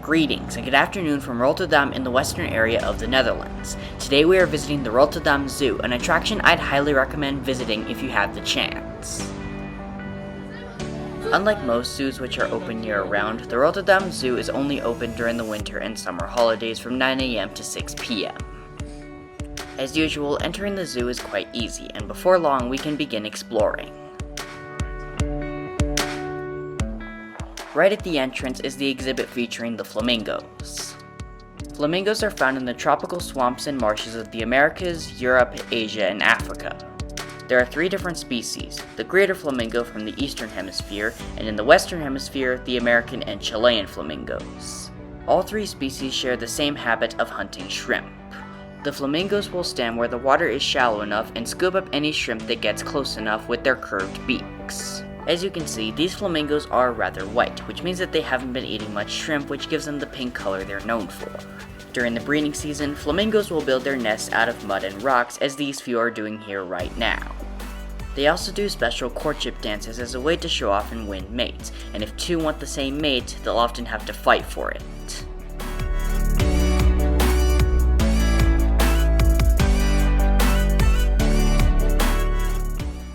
Greetings and good afternoon from Rotterdam in the western area of the Netherlands. Today we are visiting the Rotterdam Zoo, an attraction I'd highly recommend visiting if you have the chance. Unlike most zoos which are open year-round, the Rotterdam Zoo is only open during the winter and summer holidays from 9 a.m. to 6 p.m. As usual, entering the zoo is quite easy, and before long we can begin exploring. Right at the entrance is the exhibit featuring the flamingos. Flamingos are found in the tropical swamps and marshes of the Americas, Europe, Asia, and Africa. There are 3 different species: the greater flamingo from the eastern hemisphere, and in the western hemisphere, the American and Chilean flamingos. All 3 species share the same habit of hunting shrimp. The flamingos will stand where the water is shallow enough and scoop up any shrimp that gets close enough with their curved beaks. As you can see, these flamingos are rather white, which means that they haven't been eating much shrimp, which gives them the pink color they're known for. During the breeding season, flamingos will build their nests out of mud and rocks, as these few are doing here right now. They also do special courtship dances as a way to show off and win mates, and if 2 want the same mate, they'll often have to fight for it.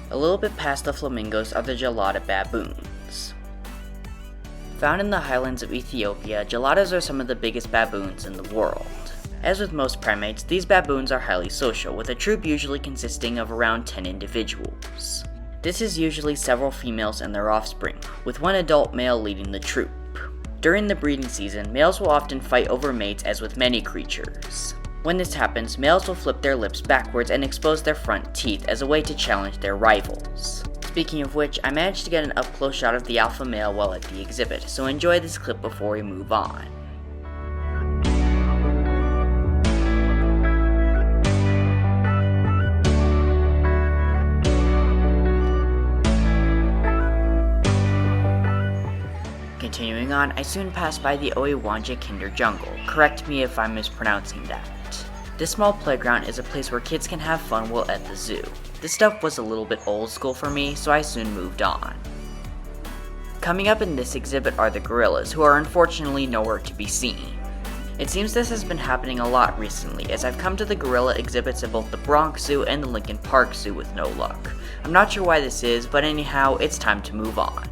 A little bit past the flamingos are the galata baboons. Found in the highlands of Ethiopia, gelatas are some of the biggest baboons in the world. As with most primates, these baboons are highly social, with a troop usually consisting of around 10 individuals. This is usually several females and their offspring, with 1 adult male leading the troop. During the breeding season, males will often fight over mates as with many creatures. When this happens, males will flip their lips backwards and expose their front teeth as a way to challenge their rivals. Speaking of which, I managed to get an up-close shot of the alpha male while at the exhibit, so enjoy this clip before we move on. Continuing on, I soon passed by the Oiwanja Kinder Jungle. Correct me if I'm mispronouncing that. This small playground is a place where kids can have fun while at the zoo. This stuff was a little bit old school for me, so I soon moved on. Coming up in this exhibit are the gorillas, who are unfortunately nowhere to be seen. It seems this has been happening a lot recently, as I've come to the gorilla exhibits at both the Bronx Zoo and the Lincoln Park Zoo with no luck. I'm not sure why this is, but anyhow, it's time to move on.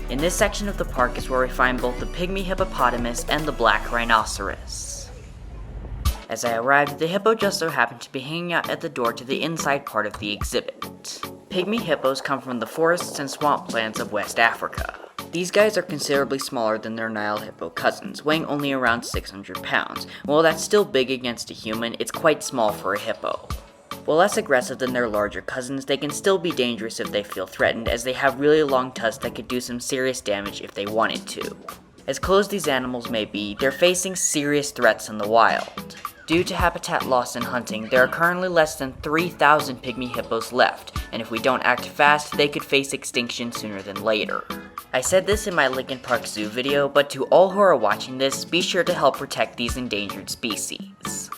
In this section of the park is where we find both the pygmy hippopotamus and the black rhinoceros. As I arrived, the hippo just so happened to be hanging out at the door to the inside part of the exhibit. Pygmy hippos come from the forests and swamplands of West Africa. These guys are considerably smaller than their Nile hippo cousins, weighing only around 600 pounds. While that's still big against a human, it's quite small for a hippo. While less aggressive than their larger cousins, they can still be dangerous if they feel threatened, as they have really long tusks that could do some serious damage if they wanted to. As cool as these animals may be, they're facing serious threats in the wild. Due to habitat loss and hunting, there are currently less than 3,000 pygmy hippos left, and if we don't act fast, they could face extinction sooner than later. I said this in my Lincoln Park Zoo video, but to all who are watching this, be sure to help protect these endangered species.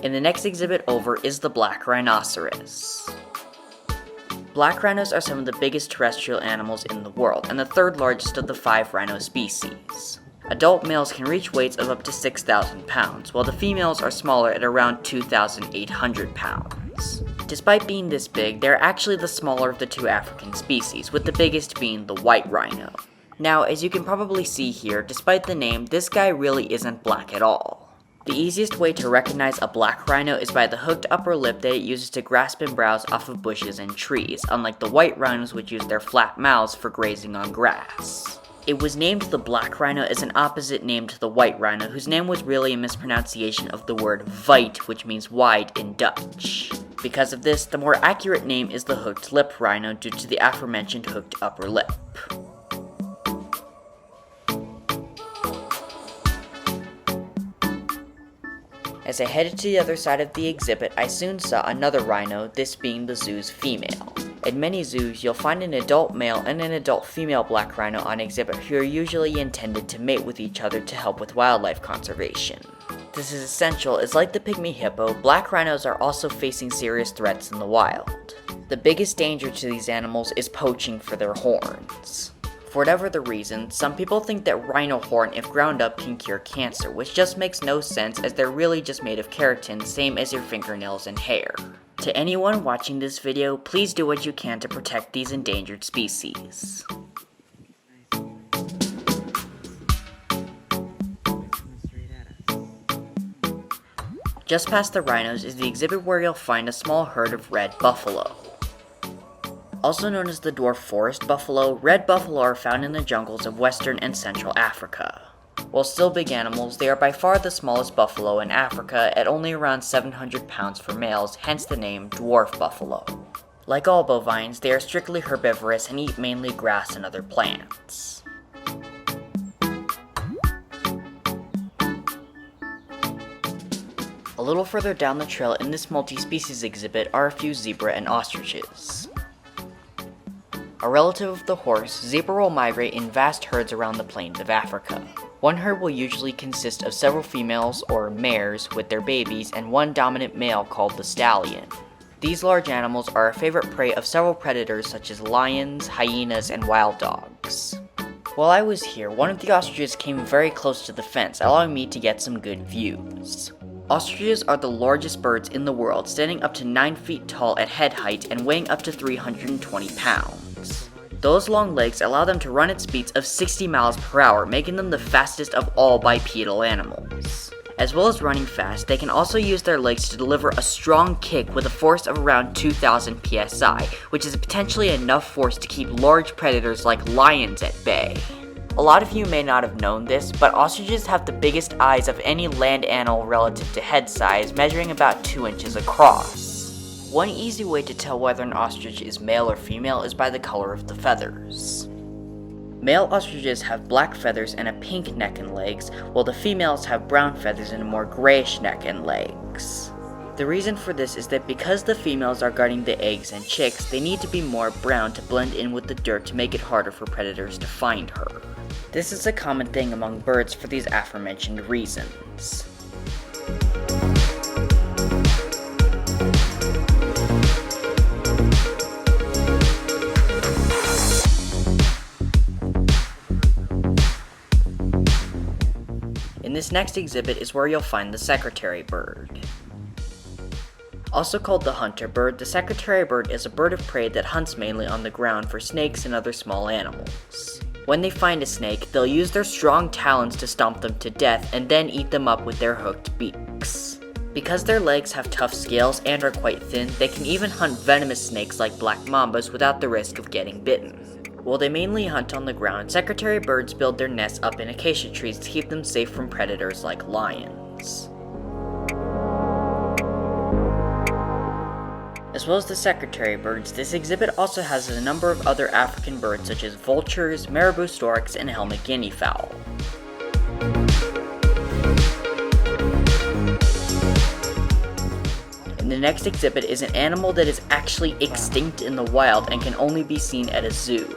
In the next exhibit over is the black rhinoceros. Black rhinos are some of the biggest terrestrial animals in the world, and the 3rd largest of the 5 rhino species. Adult males can reach weights of up to 6,000 pounds, while the females are smaller at around 2,800 pounds. Despite being this big, they're actually the smaller of the 2 African species, with the biggest being the white rhino. Now, as you can probably see here, despite the name, this guy really isn't black at all. The easiest way to recognize a black rhino is by the hooked upper lip that it uses to grasp and browse off of bushes and trees, unlike the white rhinos which use their flat mouths for grazing on grass. It was named the black rhino as an opposite name to the white rhino, whose name was really a mispronunciation of the word wijd, which means wide in Dutch. Because of this, the more accurate name is the hooked lip rhino due to the aforementioned hooked upper lip. As I headed to the other side of the exhibit, I soon saw another rhino, this being the zoo's female. In many zoos, you'll find an adult male and an adult female black rhino on exhibit who are usually intended to mate with each other to help with wildlife conservation. This is essential as, like the pygmy hippo, black rhinos are also facing serious threats in the wild. The biggest danger to these animals is poaching for their horns. For whatever the reason, some people think that rhino horn, if ground up, can cure cancer, which just makes no sense as they're really just made of keratin, same as your fingernails and hair. To anyone watching this video, please do what you can to protect these endangered species. Just past the rhinos is the exhibit where you'll find a small herd of red buffalo. Also known as the dwarf forest buffalo, red buffalo are found in the jungles of western and central Africa. While still big animals, they are by far the smallest buffalo in Africa at only around 700 pounds for males, hence the name dwarf buffalo. Like all bovines, they are strictly herbivorous and eat mainly grass and other plants. A little further down the trail in this multi-species exhibit are a few zebra and ostriches. A relative of the horse, zebra will migrate in vast herds around the plains of Africa. One herd will usually consist of several females, or mares, with their babies, and one dominant male called the stallion. These large animals are a favorite prey of several predators such as lions, hyenas, and wild dogs. While I was here, one of the ostriches came very close to the fence, allowing me to get some good views. Ostriches are the largest birds in the world, standing up to 9 feet tall at head height and weighing up to 320 pounds. Those long legs allow them to run at speeds of 60 miles per hour, making them the fastest of all bipedal animals. As well as running fast, they can also use their legs to deliver a strong kick with a force of around 2,000 psi, which is potentially enough force to keep large predators like lions at bay. A lot of you may not have known this, but ostriches have the biggest eyes of any land animal relative to head size, measuring about 2 inches across. One easy way to tell whether an ostrich is male or female is by the color of the feathers. Male ostriches have black feathers and a pink neck and legs, while the females have brown feathers and a more grayish neck and legs. The reason for this is that because the females are guarding the eggs and chicks, they need to be more brown to blend in with the dirt to make it harder for predators to find her. This is a common thing among birds for these aforementioned reasons. In this next exhibit is where you'll find the secretary bird. Also called the hunter bird, the secretary bird is a bird of prey that hunts mainly on the ground for snakes and other small animals. When they find a snake, they'll use their strong talons to stomp them to death and then eat them up with their hooked beaks. Because their legs have tough scales and are quite thin, they can even hunt venomous snakes like black mambas without the risk of getting bitten. While they mainly hunt on the ground, secretary birds build their nests up in acacia trees to keep them safe from predators like lions. As well as the secretary birds, this exhibit also has a number of other African birds such as vultures, marabou storks, and helmet guinea fowl. And the next exhibit is an animal that is actually extinct in the wild and can only be seen at a zoo.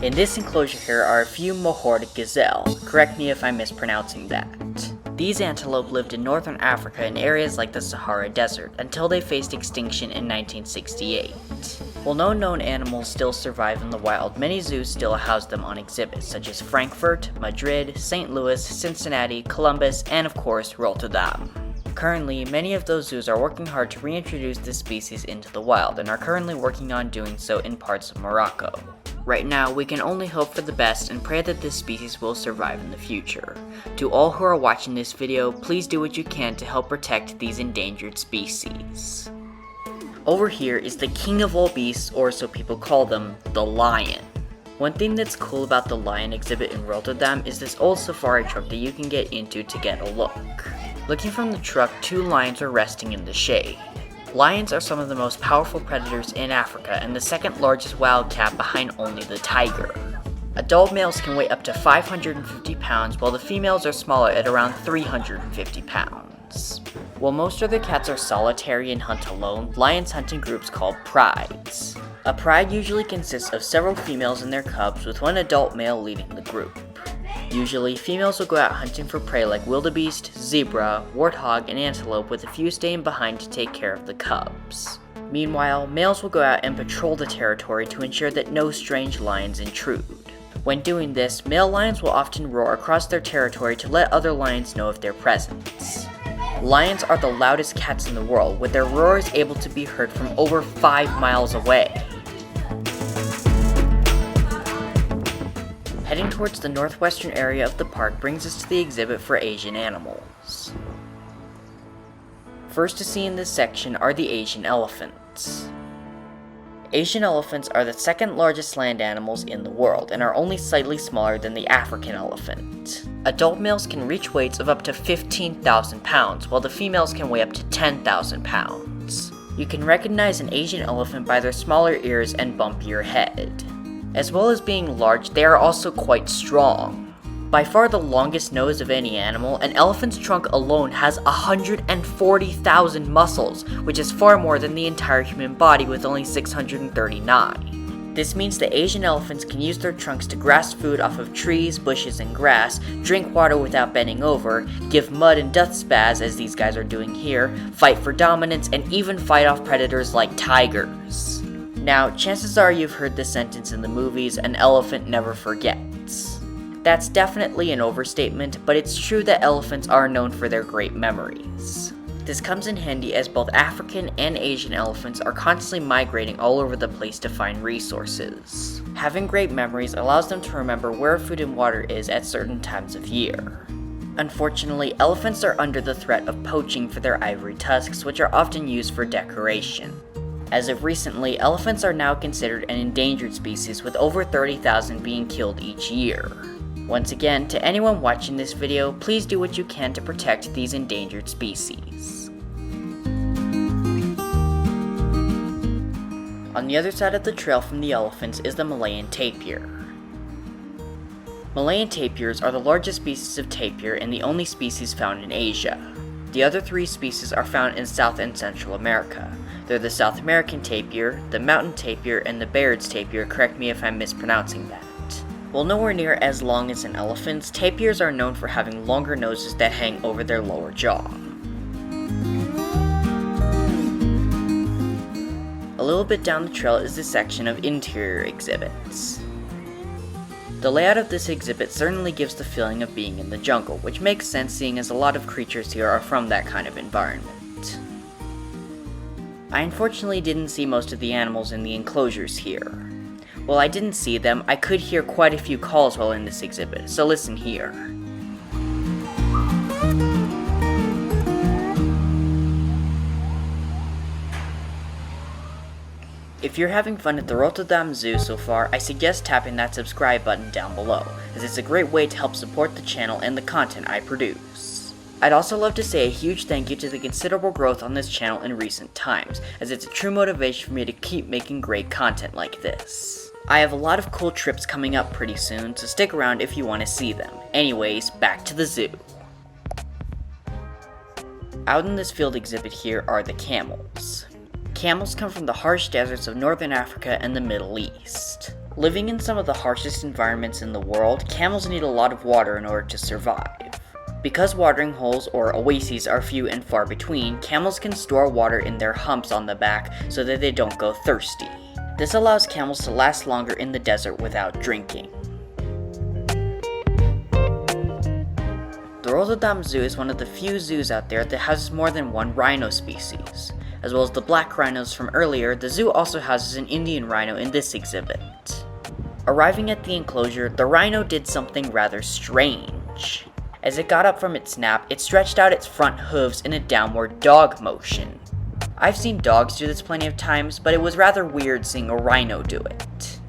In this enclosure here are a few mohord gazelle. Correct me if I'm mispronouncing that. These antelope lived in northern Africa in areas like the Sahara Desert until they faced extinction in 1968. While no known animals still survive in the wild, many zoos still house them on exhibits such as Frankfurt, Madrid, St. Louis, Cincinnati, Columbus, and of course Rotterdam. Currently, many of those zoos are working hard to reintroduce this species into the wild and are currently working on doing so in parts of Morocco. Right now, we can only hope for the best and pray that this species will survive in the future. To all who are watching this video, please do what you can to help protect these endangered species. Over here is the king of all beasts, or so people call them, the lion. One thing that's cool about the lion exhibit in Rotterdam is this old safari truck that you can get into to get a look. Looking from the truck, 2 lions are resting in the shade. Lions are some of the most powerful predators in Africa and the second largest wildcat behind only the tiger. Adult males can weigh up to 550 pounds while the females are smaller at around 350 pounds. While most other cats are solitary and hunt alone, lions hunt in groups called prides. A pride usually consists of several females and their cubs with one adult male leading the group. Usually, females will go out hunting for prey like wildebeest, zebra, warthog, and antelope with a few staying behind to take care of the cubs. Meanwhile, males will go out and patrol the territory to ensure that no strange lions intrude. When doing this, male lions will often roar across their territory to let other lions know of their presence. Lions are the loudest cats in the world, with their roars able to be heard from over 5 miles away. Heading towards the northwestern area of the park brings us to the exhibit for Asian animals. First to see in this section are the Asian elephants. Asian elephants are the second largest land animals in the world and are only slightly smaller than the African elephant. Adult males can reach weights of up to 15,000 pounds, while the females can weigh up to 10,000 pounds. You can recognize an Asian elephant by their smaller ears and bumpier head. As well as being large, they are also quite strong. By far the longest nose of any animal, an elephant's trunk alone has 140,000 muscles, which is far more than the entire human body with only 639. This means that Asian elephants can use their trunks to grasp food off of trees, bushes, and grass, drink water without bending over, give mud and death spas as these guys are doing here, fight for dominance, and even fight off predators like tigers. Now, chances are you've heard this sentence in the movies, an elephant never forgets. That's definitely an overstatement, but it's true that elephants are known for their great memories. This comes in handy as both African and Asian elephants are constantly migrating all over the place to find resources. Having great memories allows them to remember where food and water is at certain times of year. Unfortunately, elephants are under the threat of poaching for their ivory tusks, which are often used for decoration. As of recently, elephants are now considered an endangered species, with over 30,000 being killed each year. Once again, to anyone watching this video, please do what you can to protect these endangered species. On the other side of the trail from the elephants is the Malayan tapir. Malayan tapirs are the largest species of tapir and the only species found in Asia. The other 3 species are found in South and Central America. They're the South American tapir, the mountain tapir, and the Baird's tapir, correct me if I'm mispronouncing that. While nowhere near as long as an elephant's, tapirs are known for having longer noses that hang over their lower jaw. A little bit down the trail is the section of interior exhibits. The layout of this exhibit certainly gives the feeling of being in the jungle, which makes sense seeing as a lot of creatures here are from that kind of environment. I unfortunately didn't see most of the animals in the enclosures here. While I didn't see them, I could hear quite a few calls while in this exhibit, so listen here. If you're having fun at the Rotterdam Zoo so far, I suggest tapping that subscribe button down below, as it's a great way to help support the channel and the content I produce. I'd also love to say a huge thank you to the considerable growth on this channel in recent times, as it's a true motivation for me to keep making great content like this. I have a lot of cool trips coming up pretty soon, so stick around if you want to see them. Anyways, back to the zoo. Out in this field exhibit here are the camels. Camels come from the harsh deserts of northern Africa and the Middle East. Living in some of the harshest environments in the world, camels need a lot of water in order to survive. Because watering holes or oases are few and far between, camels can store water in their humps on the back so that they don't go thirsty. This allows camels to last longer in the desert without drinking. The Rotterdam Zoo is one of the few zoos out there that houses more than one rhino species. As well as the black rhinos from earlier, the zoo also houses an Indian rhino in this exhibit. Arriving at the enclosure, the rhino did something rather strange. As it got up from its nap, it stretched out its front hooves in a downward dog motion. I've seen dogs do this plenty of times, but it was rather weird seeing a rhino do it.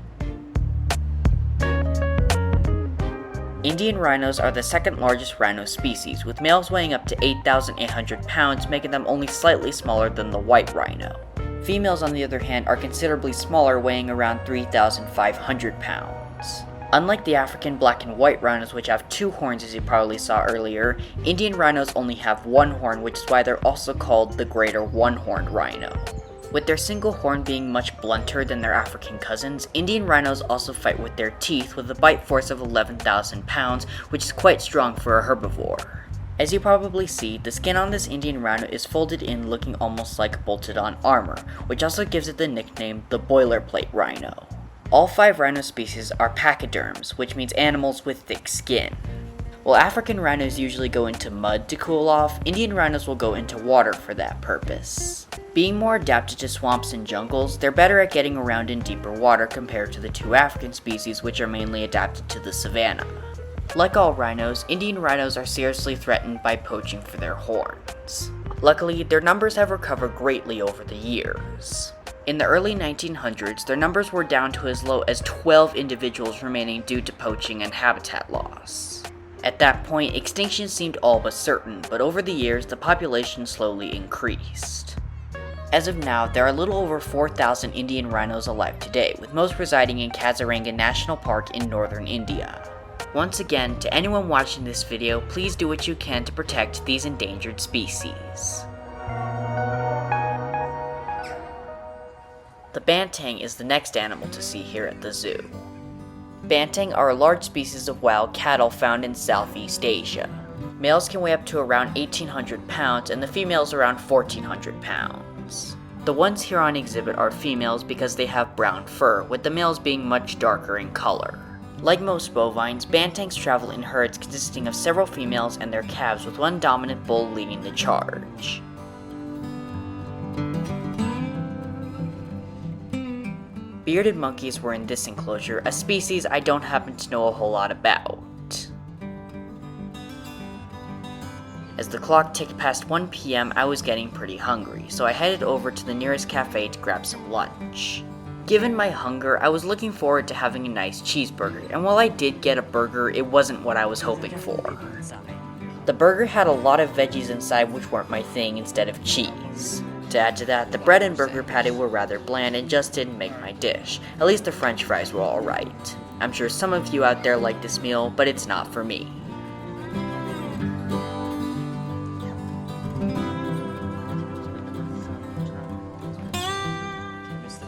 Indian rhinos are the second largest rhino species, with males weighing up to 8,800 pounds, making them only slightly smaller than the white rhino. Females, on the other hand, are considerably smaller, weighing around 3,500 pounds. Unlike the African black and white rhinos, which have 2 horns as you probably saw earlier, Indian rhinos only have 1 horn, which is why they're also called the greater one-horned rhino. With their single horn being much blunter than their African cousins, Indian rhinos also fight with their teeth with a bite force of 11,000 pounds, which is quite strong for a herbivore. As you probably see, the skin on this Indian rhino is folded in looking almost like bolted on armor, which also gives it the nickname the boilerplate rhino. All 5 rhino species are pachyderms, which means animals with thick skin. While African rhinos usually go into mud to cool off, Indian rhinos will go into water for that purpose. Being more adapted to swamps and jungles, they're better at getting around in deeper water compared to the 2 African species which are mainly adapted to the savanna. Like all rhinos, Indian rhinos are seriously threatened by poaching for their horns. Luckily, their numbers have recovered greatly over the years. In the early 1900s, their numbers were down to as low as 12 individuals remaining due to poaching and habitat loss. At that point, extinction seemed all but certain, but over the years, the population slowly increased. As of now, there are a little over 4,000 Indian rhinos alive today, with most residing in Kaziranga National Park in northern India. Once again, to anyone watching this video, please do what you can to protect these endangered species. The banteng is the next animal to see here at the zoo. Banteng are a large species of wild cattle found in Southeast Asia. Males can weigh up to around 1,800 pounds and the females around 1,400 pounds. The ones here on exhibit are females because they have brown fur, with the males being much darker in color. Like most bovines, bantengs travel in herds consisting of several females and their calves, with one dominant bull leading the charge. Bearded monkeys were in this enclosure, a species I don't happen to know a whole lot about. As the clock ticked past 1 p.m., I was getting pretty hungry, so I headed over to the nearest cafe to grab some lunch. Given my hunger, I was looking forward to having a nice cheeseburger, and while I did get a burger, it wasn't what I was hoping for. The burger had a lot of veggies inside which weren't my thing instead of cheese. To add to that, the bread and burger patty were rather bland and just didn't make my dish. At least the french fries were alright. I'm sure some of you out there like this meal, but it's not for me.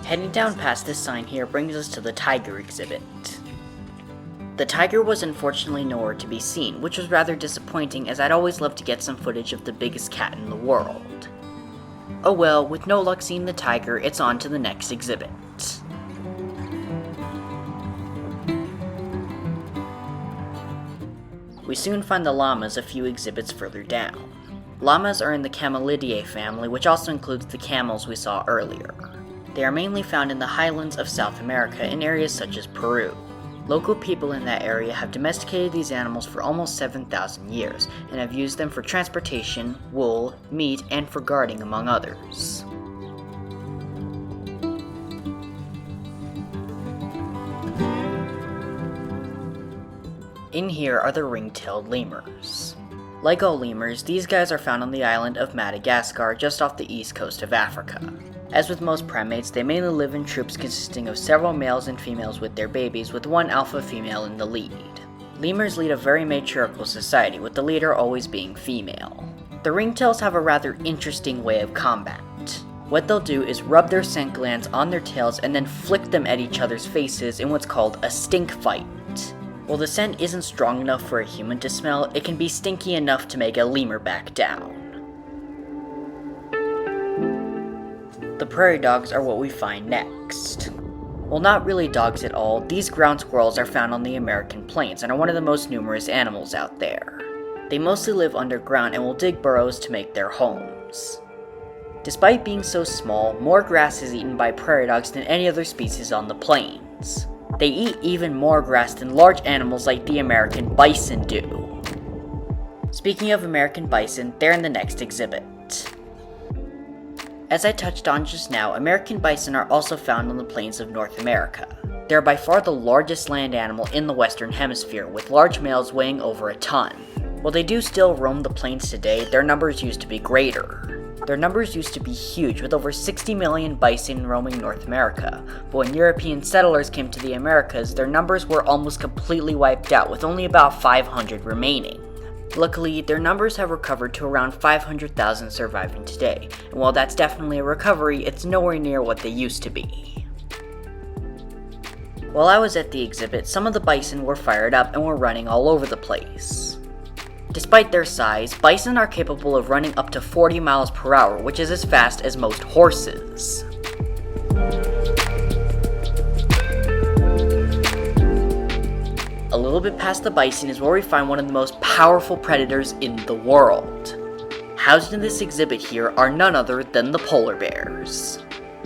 Heading down past this sign here brings us to the tiger exhibit. The tiger was unfortunately nowhere to be seen, which was rather disappointing as I'd always loved to get some footage of the biggest cat in the world. Oh well, with no luck seeing the tiger, it's on to the next exhibit. We soon find the llamas a few exhibits further down. Llamas are in the Camelidae family, which also includes the camels we saw earlier. They are mainly found in the highlands of South America in areas such as Peru. Local people in that area have domesticated these animals for almost 7,000 years, and have used them for transportation, wool, meat, and for guarding, among others. In here are the ring-tailed lemurs. Like all lemurs, these guys are found on the island of Madagascar just off the east coast of Africa. As with most primates, they mainly live in troops consisting of several males and females with their babies, with one alpha female in the lead. Lemurs lead a very matriarchal society, with the leader always being female. The ringtails have a rather interesting way of combat. What they'll do is rub their scent glands on their tails and then flick them at each other's faces in what's called a stink fight. While the scent isn't strong enough for a human to smell, it can be stinky enough to make a lemur back down. The prairie dogs are what we find next. Well, not really dogs at all, these ground squirrels are found on the American plains and are one of the most numerous animals out there. They mostly live underground and will dig burrows to make their homes. Despite being so small, more grass is eaten by prairie dogs than any other species on the plains. They eat even more grass than large animals like the American bison do. Speaking of American bison, they're in the next exhibit. As I touched on just now, American bison are also found on the plains of North America. They are by far the largest land animal in the Western Hemisphere, with large males weighing over a ton. While they do still roam the plains today, their numbers used to be greater. Their numbers used to be huge, with over 60 million bison roaming North America, but when European settlers came to the Americas, their numbers were almost completely wiped out, with only about 500 remaining. Luckily, their numbers have recovered to around 500,000 surviving today, and while that's definitely a recovery, it's nowhere near what they used to be. While I was at the exhibit, some of the bison were fired up and were running all over the place. Despite their size, bison are capable of running up to 40 miles per hour, which is as fast as most horses. A little bit past the bison is where we find one of the most powerful predators in the world. Housed in this exhibit here are none other than the polar bears.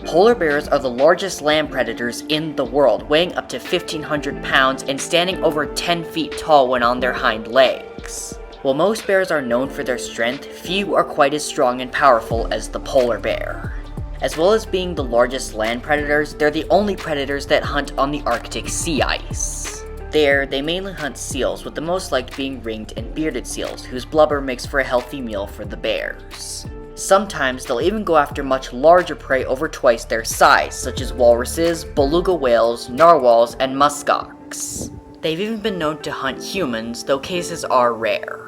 Polar bears are the largest land predators in the world, weighing up to 1,500 pounds and standing over 10 feet tall when on their hind legs. While most bears are known for their strength, few are quite as strong and powerful as the polar bear. As well as being the largest land predators, they're the only predators that hunt on the Arctic sea ice. There, they mainly hunt seals, with the most liked being ringed and bearded seals, whose blubber makes for a healthy meal for the bears. Sometimes they'll even go after much larger prey over twice their size, such as walruses, beluga whales, narwhals, and muskox. They've even been known to hunt humans, though cases are rare.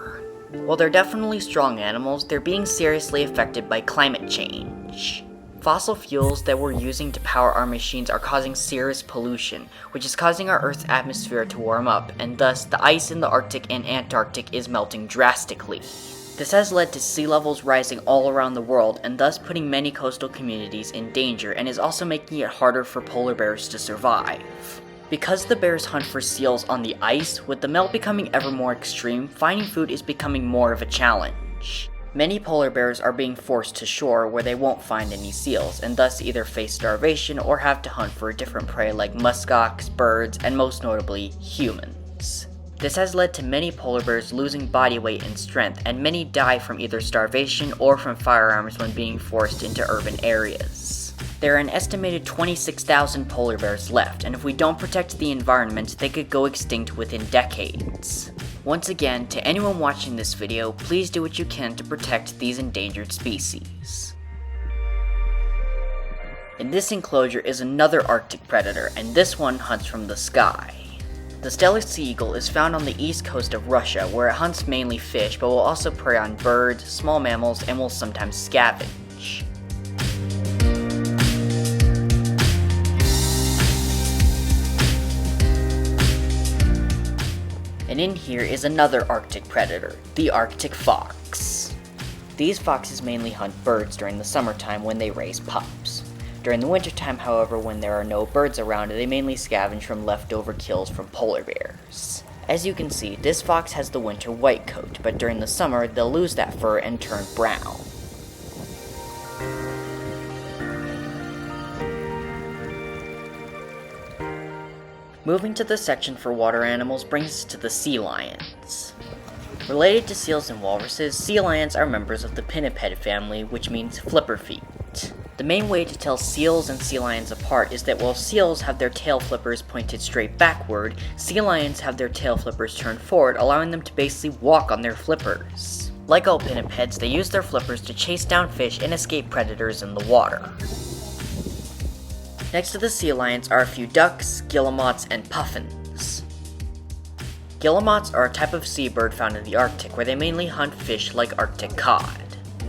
While they're definitely strong animals, they're being seriously affected by climate change. Fossil fuels that we're using to power our machines are causing serious pollution, which is causing our Earth's atmosphere to warm up, and thus the ice in the Arctic and Antarctic is melting drastically. This has led to sea levels rising all around the world, and thus putting many coastal communities in danger, and is also making it harder for polar bears to survive. Because the bears hunt for seals on the ice, with the melt becoming ever more extreme, finding food is becoming more of a challenge. Many polar bears are being forced to shore where they won't find any seals, and thus either face starvation or have to hunt for a different prey like muskox, birds, and most notably, humans. This has led to many polar bears losing body weight and strength, and many die from either starvation or from firearms when being forced into urban areas. There are an estimated 26,000 polar bears left, and if we don't protect the environment, they could go extinct within decades. Once again, to anyone watching this video, please do what you can to protect these endangered species. In this enclosure is another Arctic predator, and this one hunts from the sky. The Steller sea eagle is found on the east coast of Russia, where it hunts mainly fish, but will also prey on birds, small mammals, and will sometimes scavenge. And in here is another Arctic predator, the Arctic fox. These foxes mainly hunt birds during the summertime when they raise pups. During the wintertime, however, when there are no birds around, they mainly scavenge from leftover kills from polar bears. As you can see, this fox has the winter white coat, but during the summer, they'll lose that fur and turn brown. Moving to the section for water animals brings us to the sea lions. Related to seals and walruses, sea lions are members of the pinniped family, which means flipper feet. The main way to tell seals and sea lions apart is that while seals have their tail flippers pointed straight backward, sea lions have their tail flippers turned forward, allowing them to basically walk on their flippers. Like all pinnipeds, they use their flippers to chase down fish and escape predators in the water. Next to the sea lions are a few ducks, guillemots, and puffins. Guillemots are a type of seabird found in the Arctic, where they mainly hunt fish like Arctic cod.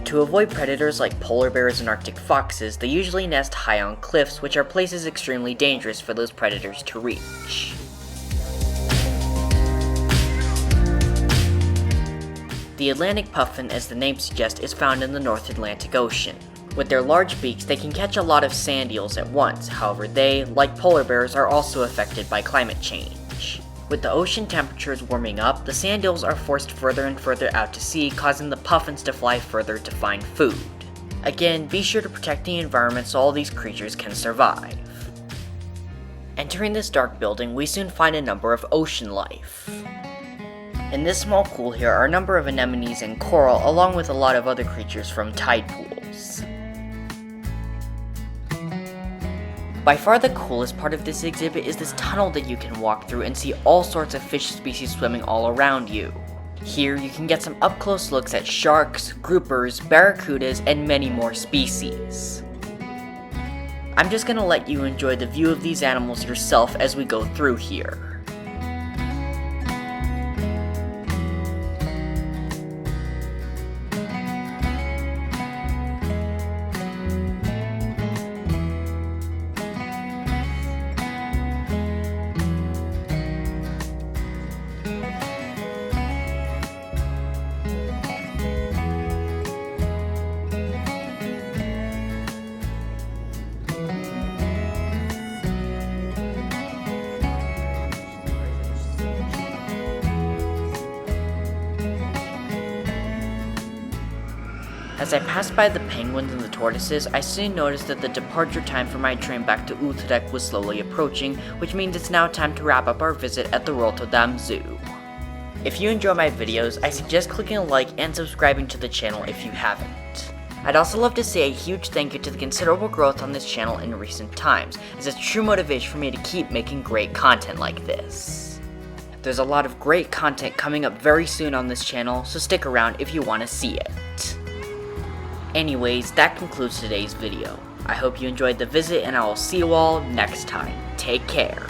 To avoid predators like polar bears and Arctic foxes, they usually nest high on cliffs, which are places extremely dangerous for those predators to reach. The Atlantic puffin, as the name suggests, is found in the North Atlantic Ocean. With their large beaks, they can catch a lot of sand eels at once. However, they, like polar bears, are also affected by climate change. With the ocean temperatures warming up, the sand eels are forced further and further out to sea, causing the puffins to fly further to find food. Again, be sure to protect the environment so all these creatures can survive. Entering this dark building, we soon find a number of ocean life. In this small pool here are a number of anemones and coral, along with a lot of other creatures from tide pools. By far the coolest part of this exhibit is this tunnel that you can walk through and see all sorts of fish species swimming all around you. Here you can get some up-close looks at sharks, groupers, barracudas, and many more species. I'm just gonna let you enjoy the view of these animals yourself as we go through here. As I passed by the penguins and the tortoises, I soon noticed that the departure time for my train back to Utrecht was slowly approaching, which means it's now time to wrap up our visit at the Rotterdam Zoo. If you enjoy my videos, I suggest clicking a like and subscribing to the channel if you haven't. I'd also love to say a huge thank you to the considerable growth on this channel in recent times, as it's true motivation for me to keep making great content like this. There's a lot of great content coming up very soon on this channel, so stick around if you want to see it. Anyways, that concludes today's video. I hope you enjoyed the visit and I will see you all next time. Take care.